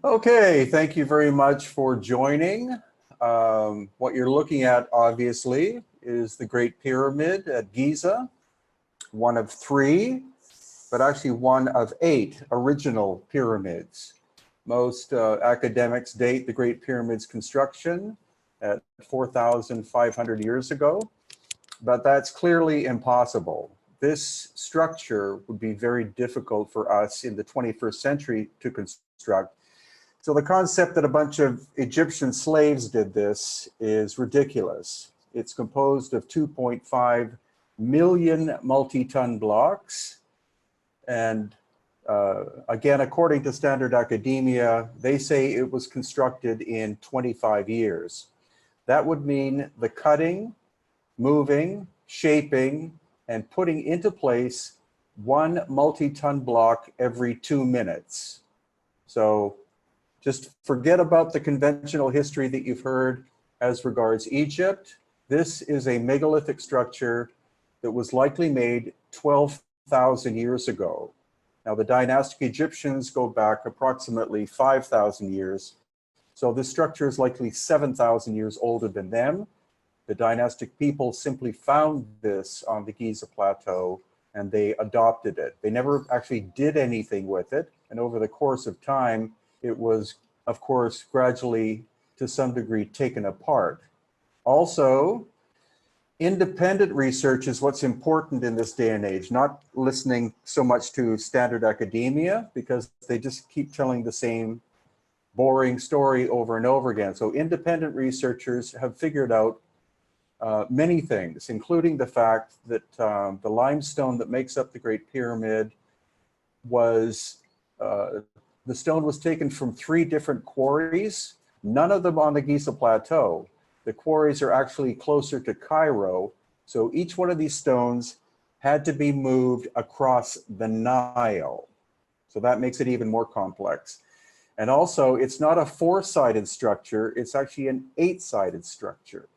Okay, thank you very much for joining. What you're looking at, obviously, is the Great Pyramid at Giza, one of three, but actually one of 8 original pyramids. Most academics date the Great Pyramid's construction at 4,500 years ago, but that's clearly impossible. This structure would be very difficult for us in the 21st century to construct. So the concept that a bunch of Egyptian slaves did this is ridiculous. It's composed of 2.5 million multi-ton blocks. And again, according to standard academia, they say it was constructed in 25 years. That would mean the cutting, moving, shaping, and putting into place one multi-ton block every 2 minutes. So just forget about the conventional history that you've heard as regards Egypt. This is a megalithic structure that was likely made 12,000 years ago. Now, the dynastic Egyptians go back approximately 5,000 years. So this structure is likely 7,000 years older than them. The dynastic people simply found this on the Giza Plateau and they adopted it. They never actually did anything with it. And over the course of time, it was, of course, gradually, to some degree, taken apart. Also, independent research is what's important in this day and age, not listening so much to standard academia, because they just keep telling the same boring story over and over again. So independent researchers have figured out many things, including the fact that the limestone that makes up the Great Pyramid was the stone was taken from 3 different quarries, none of them on the Giza Plateau. The quarries are actually closer to Cairo. So each one of these stones had to be moved across the Nile. So that makes it even more complex. And also, it's not a 4-sided structure, it's actually an 8-sided structure.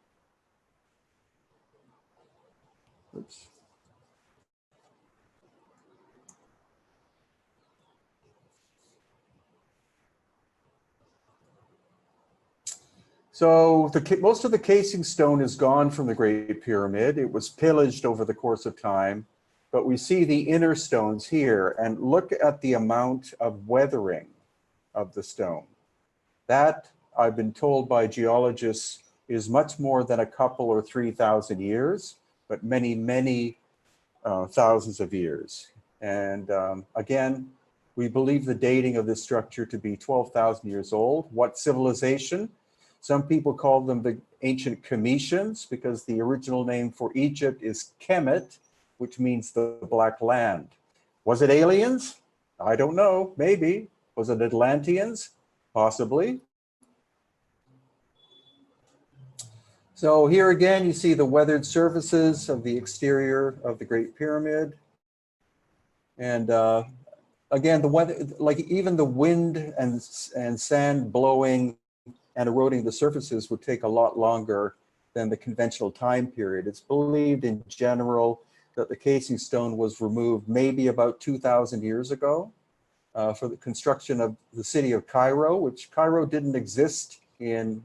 Oops. So most of the casing stone is gone from the Great Pyramid. It was pillaged over the course of time, but we see the inner stones here, and look at the amount of weathering of the stone. That, I've been told by geologists, is much more than a couple or 3,000 years, but many, many thousands of years. And again, we believe the dating of this structure to be 12,000 years old. What civilization? Some people call them the ancient Cometians because the original name for Egypt is Kemet, which means the Black Land. Was it aliens? I don't know, maybe. Was it Atlanteans? Possibly. So here again, you see the weathered surfaces of the exterior of the Great Pyramid. And again, the weather, like even the wind and sand blowing and eroding the surfaces would take a lot longer than the conventional time period. It's believed in general that the casing stone was removed maybe about 2,000 years ago for the construction of the city of Cairo, which Cairo didn't exist in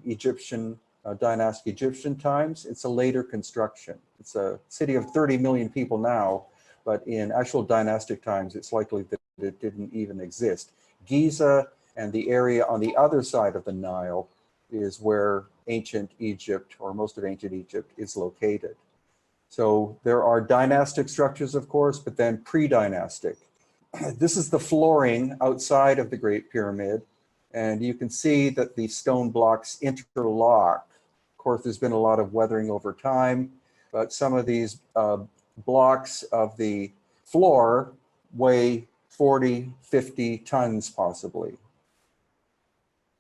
dynastic Egyptian times. It's a later construction. It's a city of 30 million people now, but in actual dynastic times, it's likely that it didn't even exist. Giza and the area on the other side of the Nile is where ancient Egypt, or most of ancient Egypt, is located. So there are dynastic structures, of course, but then pre-dynastic. This is the flooring outside of the Great Pyramid, and you can see that the stone blocks interlock. Of course, there's been a lot of weathering over time, but some of these blocks of the floor weigh 40, 50 tons possibly.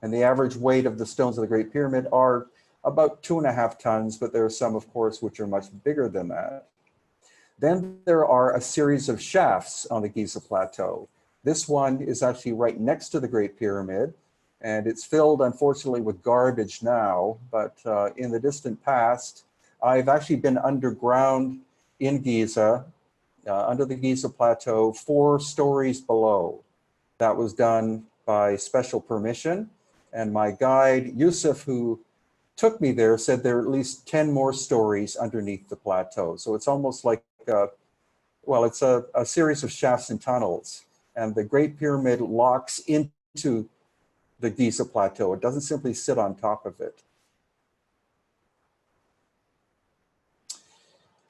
And the average weight of the stones of the Great Pyramid are about 2.5 tons, but there are some, of course, which are much bigger than that. Then there are a series of shafts on the Giza Plateau. This one is actually right next to the Great Pyramid, and it's filled, unfortunately, with garbage now, but in the distant past, I've actually been underground in Giza, under the Giza Plateau, 4 stories below. That was done by special permission. And my guide, Yusuf, who took me there, said there are at least 10 more stories underneath the plateau. So it's almost like, it's a series of shafts and tunnels. And the Great Pyramid locks into the Giza Plateau. It doesn't simply sit on top of it.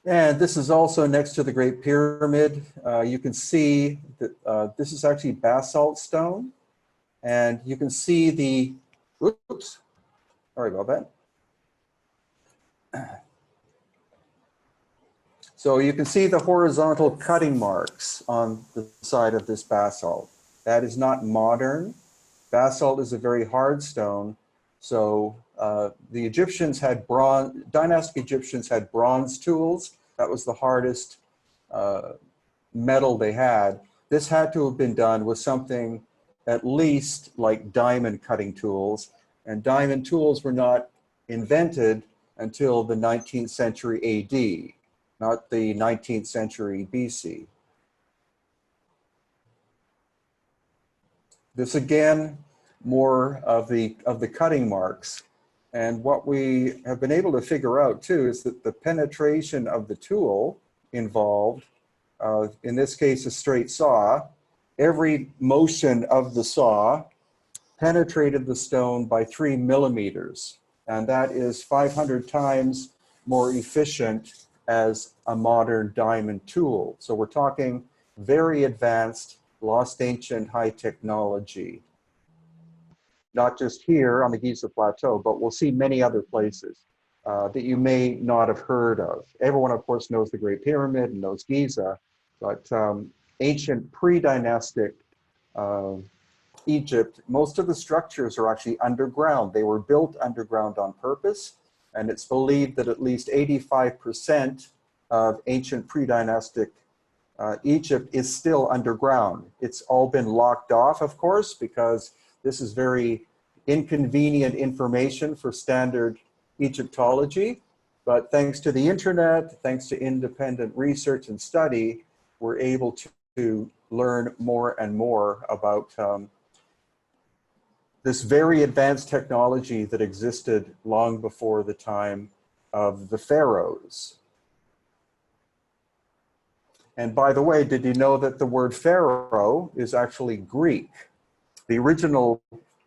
And this is also next to the Great Pyramid. You can see that this is actually basalt stone. And you can see the, oops, sorry about that. So you can see the horizontal cutting marks on the side of this basalt. That is not modern. Basalt is a very hard stone. So the Egyptians had dynastic Egyptians had bronze tools. That was the hardest metal they had. This had to have been done with something at least like diamond cutting tools. And diamond tools were not invented until the 19th century AD, not the 19th century BC. This again, more of the cutting marks. And what we have been able to figure out too is that the penetration of the tool involved, in this case a straight saw, every motion of the saw penetrated the stone by 3 millimeters. And that is 500 times more efficient as a modern diamond tool. So we're talking very advanced, lost ancient high technology. Not just here on the Giza Plateau, but we'll see many other places that you may not have heard of. Everyone, of course, knows the Great Pyramid and knows Giza, but ancient pre-dynastic Egypt, most of the structures are actually underground. They were built underground on purpose, and it's believed that at least 85% of ancient pre-dynastic Egypt is still underground. It's all been locked off, of course, because this is very inconvenient information for standard Egyptology. But thanks to the internet, thanks to independent research and study, we're able to learn more and more about this very advanced technology that existed long before the time of the pharaohs. And by the way, did you know that the word pharaoh is actually Greek? The original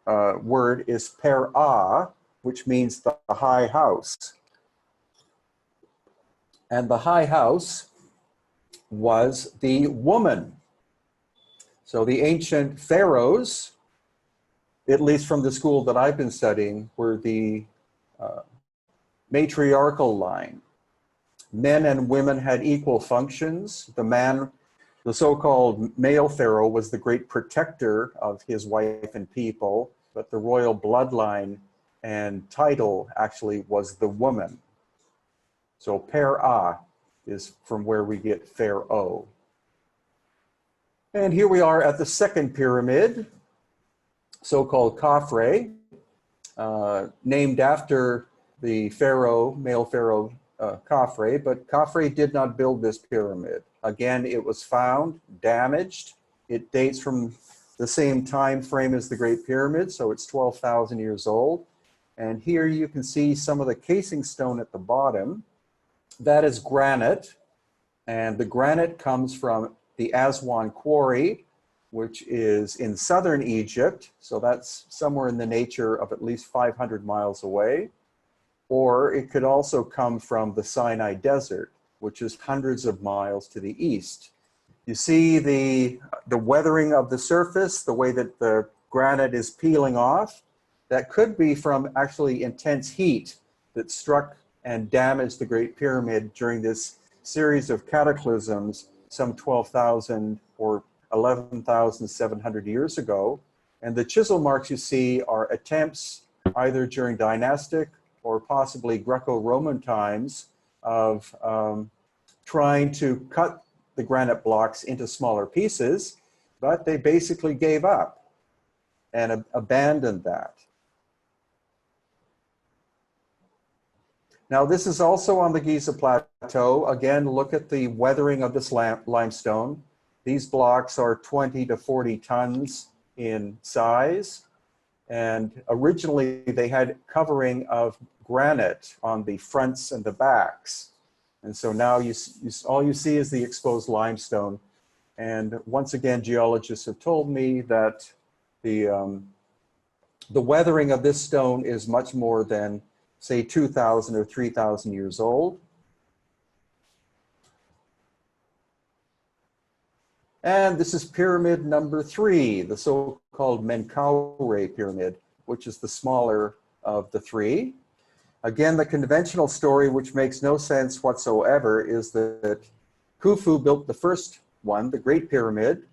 word is per-a, which means the high house. And the high house was the woman. So the ancient pharaohs, at least from the school that I've been studying, were the matriarchal line. Men and women had equal functions. The man, the so-called male pharaoh, was the great protector of his wife and people, but the royal bloodline and title actually was the woman. So per-a is from where we get pharaoh. And here we are at the second pyramid, so-called Khafre, named after the pharaoh, male pharaoh Khafre, but Khafre did not build this pyramid. Again, it was found, damaged. It dates from the same time frame as the Great Pyramid, so it's 12,000 years old. And here you can see some of the casing stone at the bottom. That is granite, and the granite comes from the Aswan Quarry, which is in southern Egypt, so that's somewhere in the nature of at least 500 miles away. Or it could also come from the Sinai Desert, which is hundreds of miles to the east. You see the weathering of the surface, the way that the granite is peeling off. That could be from actually intense heat that struck and damaged the Great Pyramid during this series of cataclysms some 12,000 or 11,700 years ago. And the chisel marks you see are attempts either during dynastic or possibly Greco-Roman times of trying to cut the granite blocks into smaller pieces, but they basically gave up and abandoned that. Now this is also on the Giza Plateau. Again, look at the weathering of this limestone. These blocks are 20 to 40 tons in size. And originally they had covering of granite on the fronts and the backs. And so now all you see is the exposed limestone. And once again, geologists have told me that the weathering of this stone is much more than, say, 2,000 or 3,000 years old. And this is pyramid number 3, the so-called Menkaure pyramid, which is the smaller of the 3. Again, the conventional story, which makes no sense whatsoever, is that Khufu built the first one, the Great Pyramid,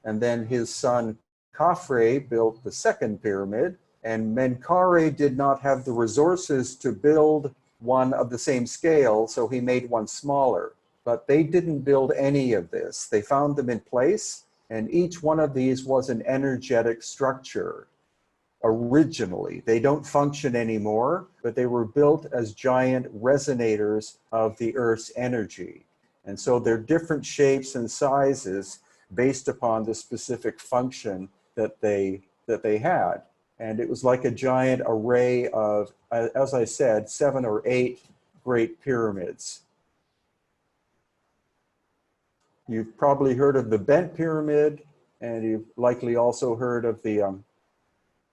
and then his son Khafre built the second pyramid, and Menkaure did not have the resources to build one of the same scale, so he made one smaller. But they didn't build any of this. They found them in place, and each one of these was an energetic structure originally. They don't function anymore, but they were built as giant resonators of the Earth's energy. And so they're different shapes and sizes based upon the specific function that they had. And it was like a giant array of, as I said, 7 or 8 great pyramids. You've probably heard of the Bent Pyramid, and you've likely also heard of the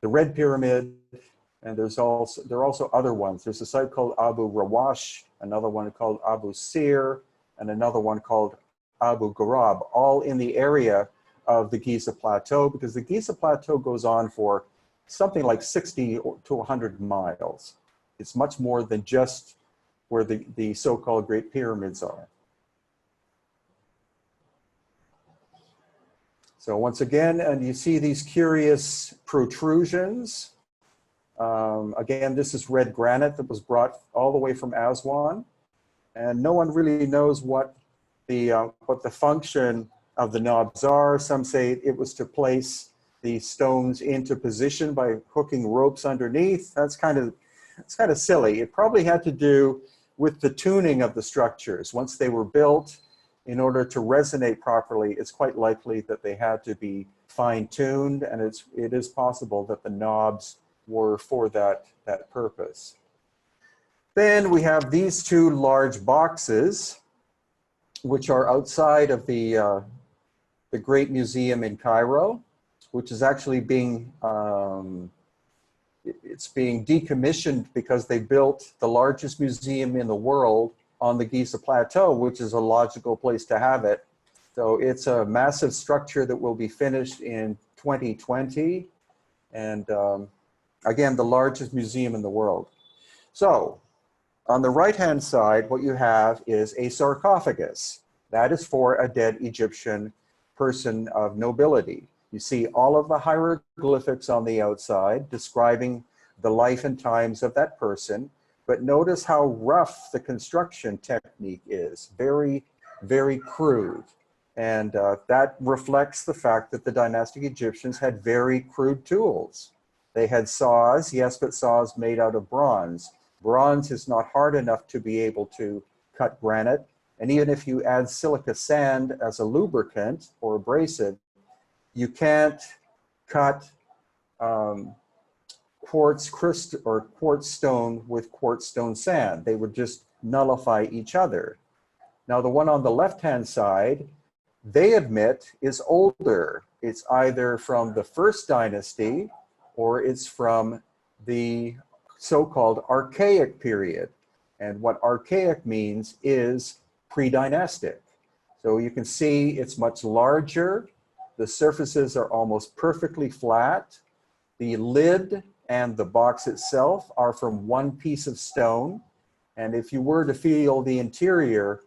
Red Pyramid, and there are also other ones. There's a site called Abu Rawash, another one called Abu Sir, and another one called Abu Ghurab, all in the area of the Giza Plateau, because the Giza Plateau goes on for something like 60 to 100 miles. It's much more than just where the so-called Great Pyramids are. So once again, and you see these curious protrusions. Again, this is red granite that was brought all the way from Aswan. And no one really knows what the function of the knobs are. Some say it was to place the stones into position by hooking ropes underneath. That's kind of silly. It probably had to do with the tuning of the structures. Once they were built, in order to resonate properly, it's quite likely that they had to be fine-tuned, and it is possible that the knobs were for that purpose. Then we have these 2 large boxes, which are outside of the Great Museum in Cairo, which is actually being decommissioned because they built the largest museum in the world on the Giza Plateau, which is a logical place to have it. So it's a massive structure that will be finished in 2020. And again, the largest museum in the world. So on the right-hand side, what you have is a sarcophagus. That is for a dead Egyptian person of nobility. You see all of the hieroglyphics on the outside describing the life and times of that person. But notice how rough the construction technique is, very, very crude. And that reflects the fact that the dynastic Egyptians had very crude tools. They had saws, yes, but saws made out of bronze. Bronze is not hard enough to be able to cut granite. And even if you add silica sand as a lubricant or abrasive, you can't cut quartz crystal or quartz stone with quartz stone sand. They would just nullify each other. Now the one on the left-hand side, they admit is older. It's either from the first dynasty or it's from the so-called archaic period. And what archaic means is pre-dynastic. So you can see it's much larger. The surfaces are almost perfectly flat. The lid and the box itself are from one piece of stone. And if you were to feel the interior,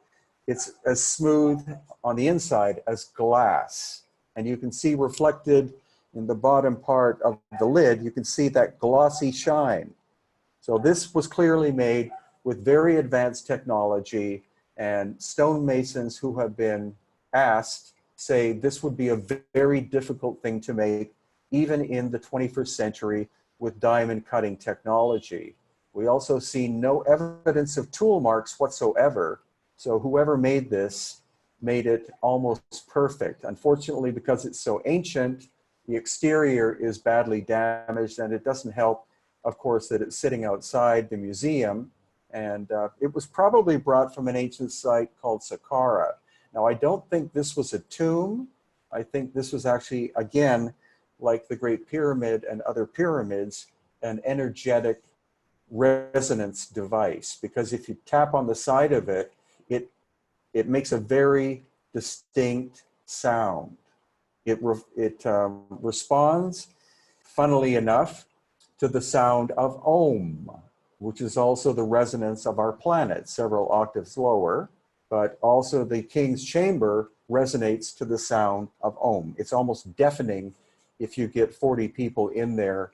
it's as smooth on the inside as glass. And you can see reflected in the bottom part of the lid, you can see that glossy shine. So this was clearly made with very advanced technology, and stonemasons who have been asked say this would be a very difficult thing to make even in the 21st century with diamond cutting technology. We also see no evidence of tool marks whatsoever. So whoever made this made it almost perfect. Unfortunately, because it's so ancient, The exterior is badly damaged, and it doesn't help, of course, that it's sitting outside the museum. And it was probably brought from an ancient site called Saqqara. Now, I don't think this was a tomb. I think this was actually, again, like the Great Pyramid and other pyramids, an energetic resonance device. Because if you tap on the side of it, it makes a very distinct sound. It responds, funnily enough, to the sound of Om, which is also the resonance of our planet, several octaves lower, but also the king's chamber resonates to the sound of Om. It's almost deafening if you get 40 people in there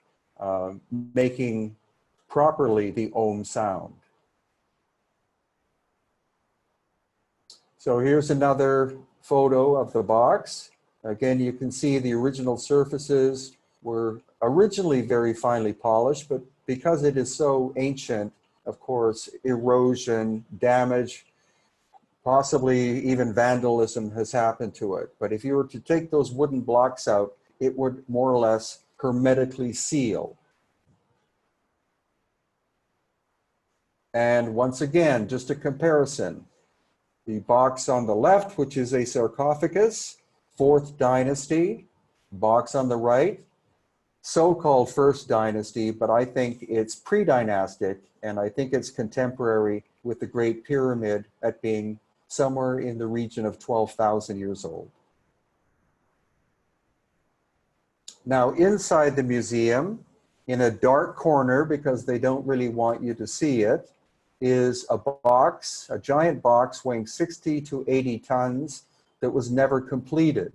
making properly the Om sound. So here's another photo of the box. Again, you can see the original surfaces were originally very finely polished, but because it is so ancient, of course, erosion, damage, possibly even vandalism has happened to it. But if you were to take those wooden blocks out, it would more or less hermetically seal. And once again, just a comparison. The box on the left, which is a sarcophagus, 4th dynasty. Box on the right, so-called 1st dynasty, but I think it's pre-dynastic, and I think it's contemporary with the Great Pyramid at being somewhere in the region of 12,000 years old. Now, inside the museum, in a dark corner, because they don't really want you to see it, is a box, a giant box weighing 60 to 80 tons that was never completed.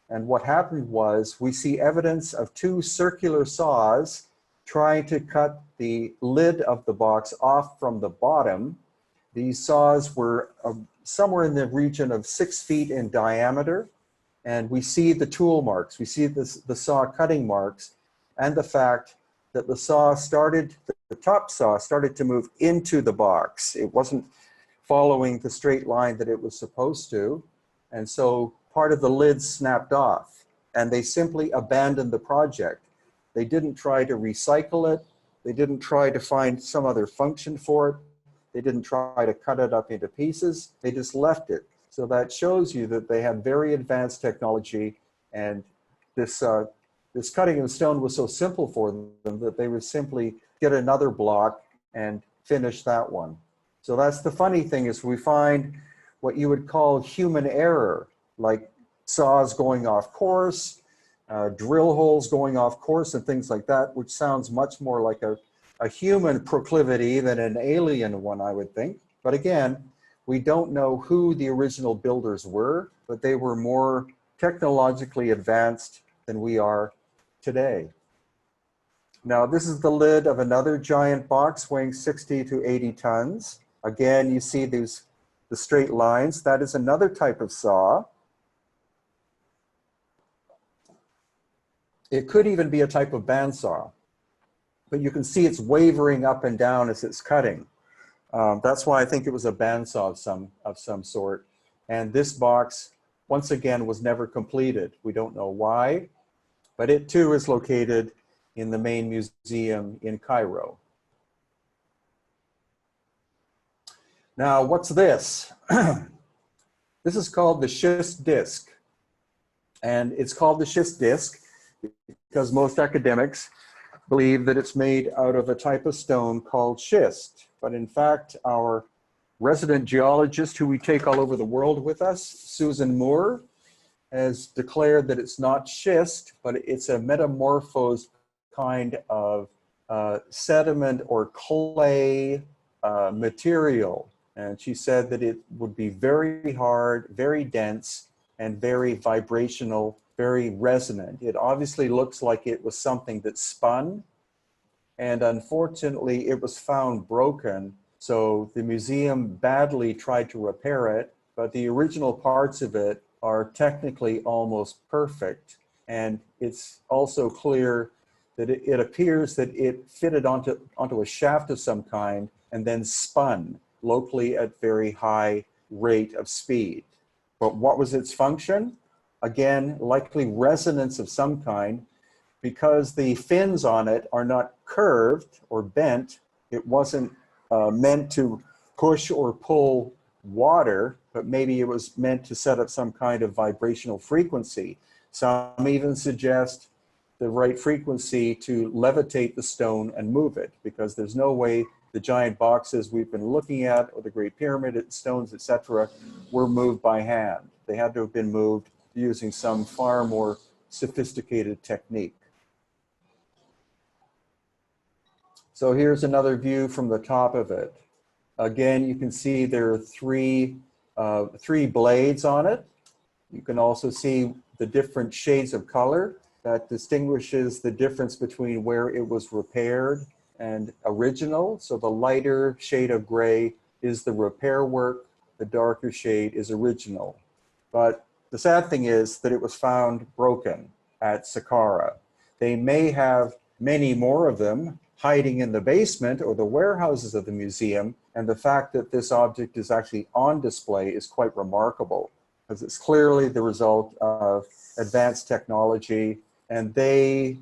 And what happened was we see evidence of 2 circular saws trying to cut the lid of the box off from the bottom. These saws were somewhere in the region of 6 feet in diameter. And we see the tool marks, we see the saw cutting marks, and the fact that the saw started, the top saw started to move into the box. It wasn't following the straight line that it was supposed to. And so part of the lid snapped off, and they simply abandoned the project. They didn't try to recycle it. They didn't try to find some other function for it. They didn't try to cut it up into pieces. They just left it. So that shows you that they had very advanced technology, and this cutting of stone was so simple for them that they would simply get another block and finish that one. So that's the funny thing, is we find what you would call human error, like saws going off course, drill holes going off course and things like that, which sounds much more like a human proclivity than an alien one, I would think. But again, we don't know who the original builders were, but they were more technologically advanced than we are today. Now, this is the lid of another giant box weighing 60 to 80 tons. Again, you see the straight lines. That is another type of saw. It could even be a type of bandsaw, but you can see it's wavering up and down as it's cutting. That's why I think it was a bandsaw of some sort. And this box, once again, was never completed. We don't know why, but it too is located in the main museum in Cairo. Now, what's this? This is called the schist disc. And it's called the schist disc because most academics believe that it's made out of a type of stone called schist. But in fact, our resident geologist, who we take all over the world with us, Susan Moore, has declared that it's not schist, but it's a metamorphosed kind of sediment or clay material. And she said that it would be very hard, very dense, and very vibrational, very resonant. It obviously looks like it was something that spun, and unfortunately it was found broken. So the museum badly tried to repair it, but the original parts of it are technically almost perfect. And it's also clear that it appears that it fitted onto a shaft of some kind and then spun locally at very high rate of speed. But what was its function? Again, likely resonance of some kind. Because the fins on it are not curved or bent, it wasn't meant to push or pull water, but maybe it was meant to set up some kind of vibrational frequency. Some even suggest the right frequency to levitate the stone and move it, because there's no way the giant boxes we've been looking at, or the Great Pyramid stones, etc., were moved by hand. They had to have been moved using some far more sophisticated technique. So here's another view from the top of it. Again, you can see there are three blades on it. You can also see the different shades of color that distinguishes the difference between where it was repaired and original. So the lighter shade of gray is the repair work, the darker shade is original. But the sad thing is that it was found broken at Saqqara. They may have many more of them hiding in the basement or the warehouses of the museum, and the fact that this object is actually on display is quite remarkable, because it's clearly the result of advanced technology, and they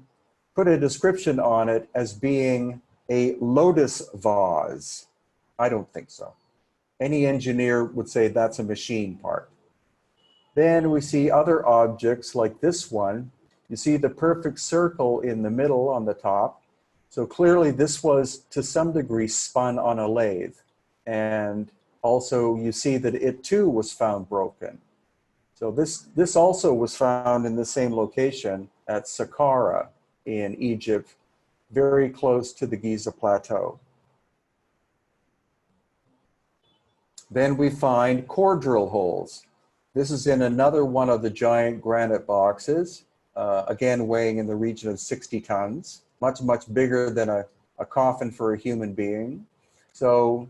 put a description on it as being a lotus vase. I don't think so. Any engineer would say that's a machine part. Then we see other objects like this one. You see the perfect circle in the middle on the top. So clearly this was to some degree spun on a lathe. And also you see that it too was found broken. So this also was found in the same location at Saqqara in Egypt, very close to the Giza Plateau. Then we find core drill holes. This is in another one of the giant granite boxes, again weighing in the region of 60 tons, much, much bigger than a coffin for a human being. So,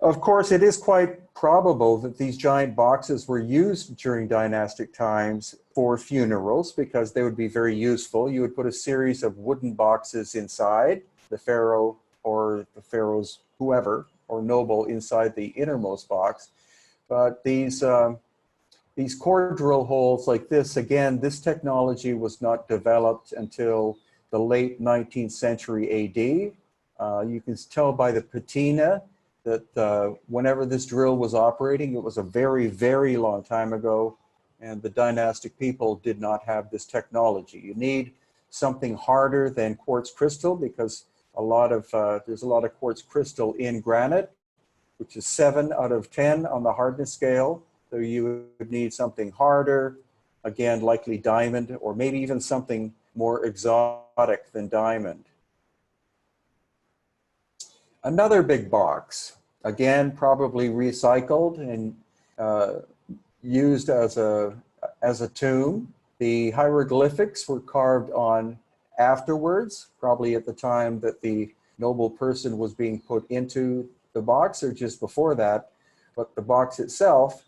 of course, it is quite probable that these giant boxes were used during dynastic times for funerals, because they would be very useful. You would put a series of wooden boxes inside, the pharaoh or the pharaoh's whoever, or noble inside the innermost box. But these core drill holes like this, again, this technology was not developed until the late 19th century AD. You can tell by the patina that whenever this drill was operating, it was a very, very long time ago, and the dynastic people did not have this technology. You need something harder than quartz crystal, because there's a lot of quartz crystal in granite, which is 7 out of 10 on the hardness scale. So you would need something harder, again, likely diamond, or maybe even something more exotic than diamond. Another big box, again, probably recycled and used as a tomb. The hieroglyphics were carved on afterwards, probably at the time that the noble person was being put into the box, or just before that. But the box itself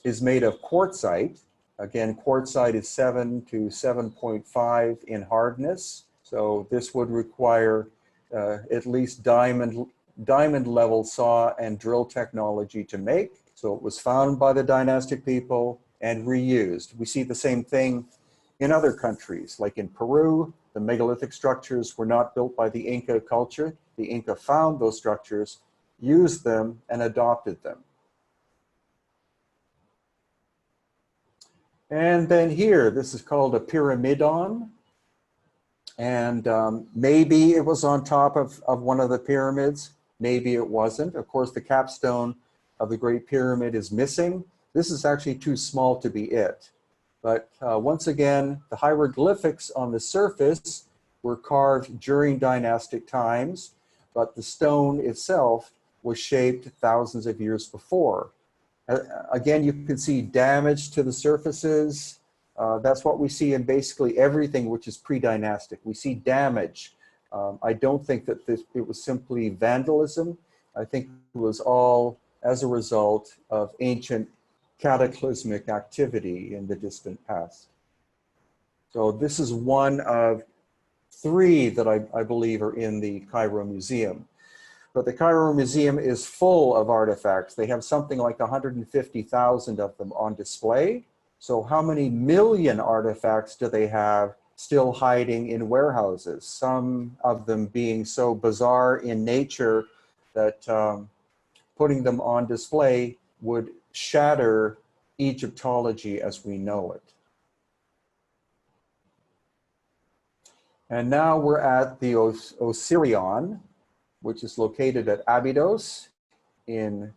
is made of quartzite. Again, quartzite is 7 to 7.5 in hardness. So this would require at least diamond level saw and drill technology to make. So it was found by the dynastic people and reused. We see the same thing in other countries, like in Peru. The megalithic structures were not built by the Inca culture. The Inca found those structures, used them, and adopted them. And then here, this is called a pyramidon. And maybe it was on top of one of the pyramids. Maybe it wasn't. Of course, the capstone of the Great Pyramid is missing. This is actually too small to be it. But once again, the hieroglyphics on the surface were carved during dynastic times, but the stone itself was shaped thousands of years before. Again, you can see damage to the surfaces. That's what we see in basically everything which is pre-dynastic. We see damage. I don't think that it was simply vandalism. I think it was all as a result of ancient cataclysmic activity in the distant past. So this is one of 3 that I believe are in the Cairo Museum. But the Cairo Museum is full of artifacts. They have something like 150,000 of them on display. So how many million artifacts do they have still hiding in warehouses? Some of them being so bizarre in nature that putting them on display would shatter Egyptology as we know it. And now we're at the Osirion, which is located at Abydos in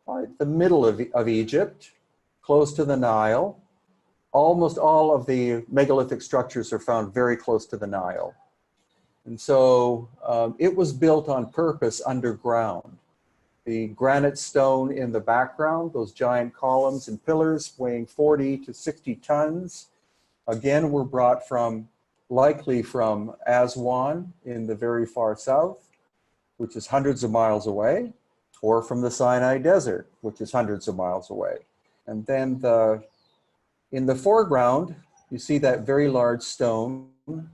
the middle of Egypt, close to the Nile. Almost all of the megalithic structures are found very close to the Nile. And so it was built on purpose underground. The granite stone in the background, those giant columns and pillars weighing 40 to 60 tons, again, were brought from, likely from Aswan in the very far south, which is hundreds of miles away, or from the Sinai Desert, which is hundreds of miles away. And then in the foreground, you see that very large stone.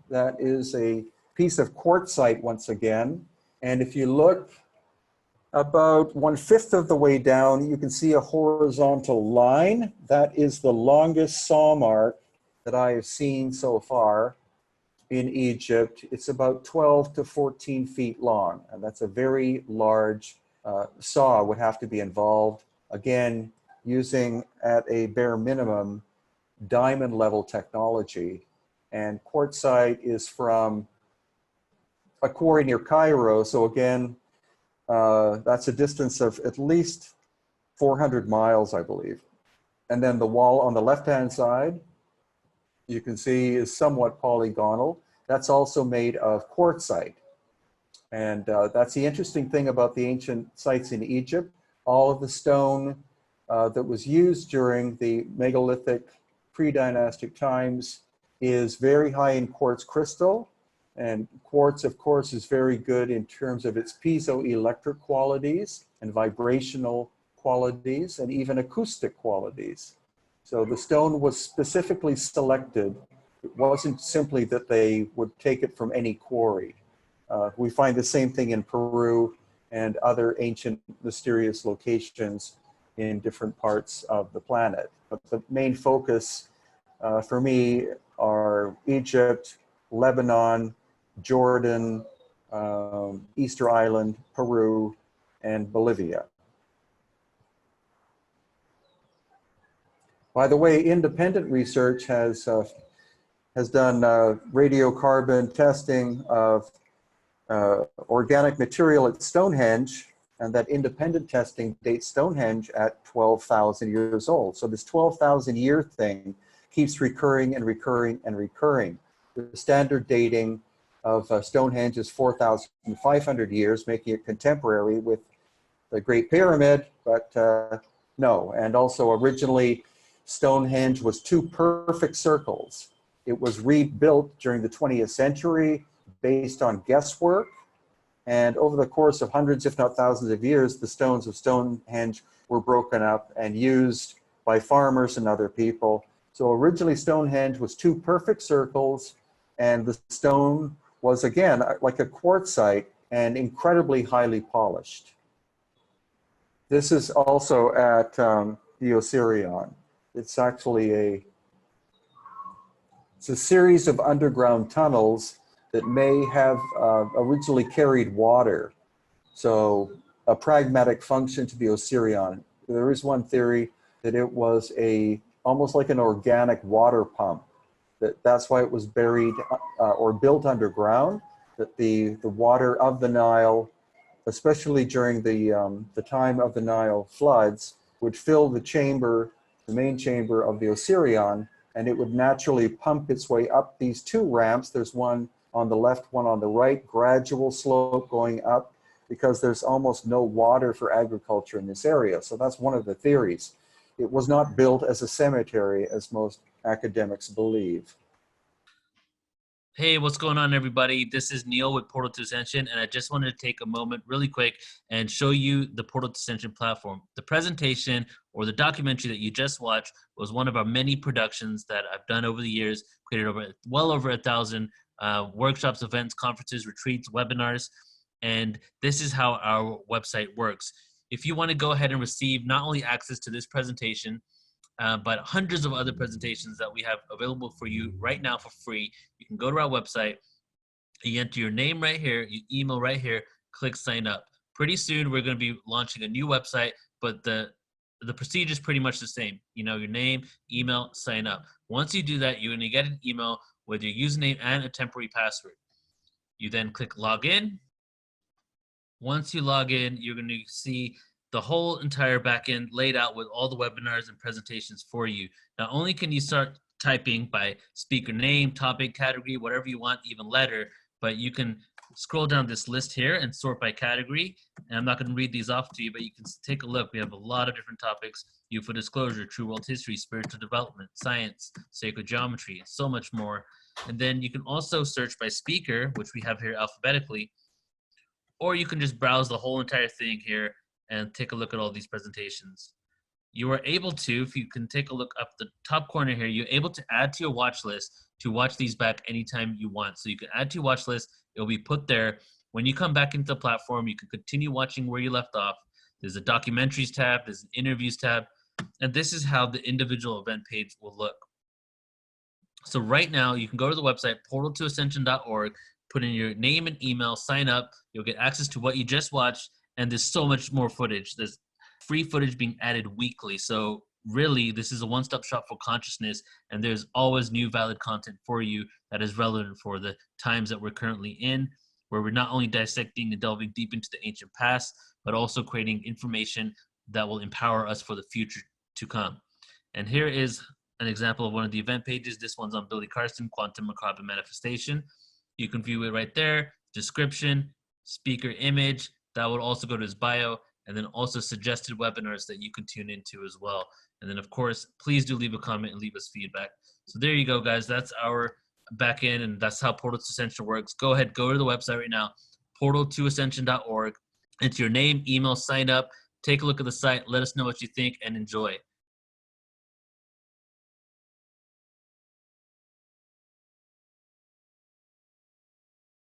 That is a piece of quartzite once again. And if you look about 1/5 of the way down, you can see a horizontal line. That is the longest saw mark that I have seen so far in Egypt. It's about 12 to 14 feet long. And that's a very large saw would have to be involved. Again, using at a bare minimum diamond level technology. And quartzite is from a quarry near Cairo. So again, that's a distance of at least 400 miles, I believe. And then the wall on the left-hand side, you can see is somewhat polygonal. That's also made of quartzite. And that's the interesting thing about the ancient sites in Egypt. All of the stone that was used during the megalithic pre-dynastic times is very high in quartz crystal. And quartz, of course, is very good in terms of its piezoelectric qualities and vibrational qualities and even acoustic qualities. So the stone was specifically selected. It wasn't simply that they would take it from any quarry. We find the same thing in Peru and other ancient mysterious locations in different parts of the planet. But the main focus for me are Egypt, Lebanon, Jordan, Easter Island, Peru, and Bolivia. By the way, independent research has done radiocarbon testing of organic material at Stonehenge, and that independent testing dates Stonehenge at 12,000 years old. So this 12,000 year thing keeps recurring and recurring and recurring. The standard dating of Stonehenge is 4,500 years, making it contemporary with the Great Pyramid, but no. And also originally, Stonehenge was 2 perfect circles. It was rebuilt during the 20th century based on guesswork. And over the course of hundreds, if not thousands of years, the stones of Stonehenge were broken up and used by farmers and other people. So originally Stonehenge was 2 perfect circles, and the stone was, again, like a quartzite and incredibly highly polished. This is also at the Osirion. It's actually it's a series of underground tunnels that may have originally carried water. So a pragmatic function to the Osirion. There is one theory that it was almost like an organic water pump. That's why it was buried or built underground, that the water of the Nile, especially during the time of the Nile floods, would fill the chamber, the main chamber of the Osirion, and it would naturally pump its way up these 2 ramps. There's one on the left, one on the right, gradual slope going up, because there's almost no water for agriculture in this area. So that's one of the theories. It was not built as a cemetery, as most academics believe. Hey, what's going on, everybody? This is Neil with Portal to Ascension, and I just wanted to take a moment really quick and show you the Portal to Ascension platform. The presentation or the documentary that you just watched was one of our many productions that I've done over the years, created well over 1,000 workshops, events, conferences, retreats, webinars, and this is how our website works. If you want to go ahead and receive not only access to this presentation, but hundreds of other presentations that we have available for you right now for free. You can go to our website, you enter your name right here, you email right here, click sign up. Pretty soon we're going to be launching a new website, but the procedure is pretty much the same. You know, your name, email, sign up. Once you do that, you're going to get an email with your username and a temporary password. You then click login. Once you log in, you're going to see the whole entire backend laid out with all the webinars and presentations for you. Not only can you start typing by speaker name, topic, category, whatever you want, even letter, but you can scroll down this list here and sort by category. And I'm not going to read these off to you, but you can take a look. We have a lot of different topics: UFO disclosure, true world history, spiritual development, science, sacred geometry, and so much more. And then you can also search by speaker, which we have here alphabetically, or you can just browse the whole entire thing here and take a look at all these presentations. You are able to, if you can take a look up the top corner here, you're able to add to your watch list to watch these back anytime you want. So you can add to your watch list. It'll be put there. When you come back into the platform, you can continue watching where you left off. There's a documentaries tab, there's an interviews tab, and this is how the individual event page will look. So right now, you can go to the website, portaltoascension.org, put in your name and email, sign up. You'll get access to what you just watched, and there's so much more footage. There's free footage being added weekly. So really, this is a one-stop shop for consciousness, and there's always new valid content for you that is relevant for the times that we're currently in, where we're not only dissecting and delving deep into the ancient past, but also creating information that will empower us for the future to come. And here is an example of one of the event pages. This one's on Billy Carson, Quantum Macabre Manifestation. You can view it right there, description, speaker image. That would also go to his bio, and then also suggested webinars that you can tune into as well. And then, of course, please do leave a comment and leave us feedback. So there you go, guys. That's our backend, and that's how Portal to Ascension works. Go ahead, go to the website right now, portaltoascension.org. Enter your name, email, sign up. Take a look at the site. Let us know what you think, and enjoy.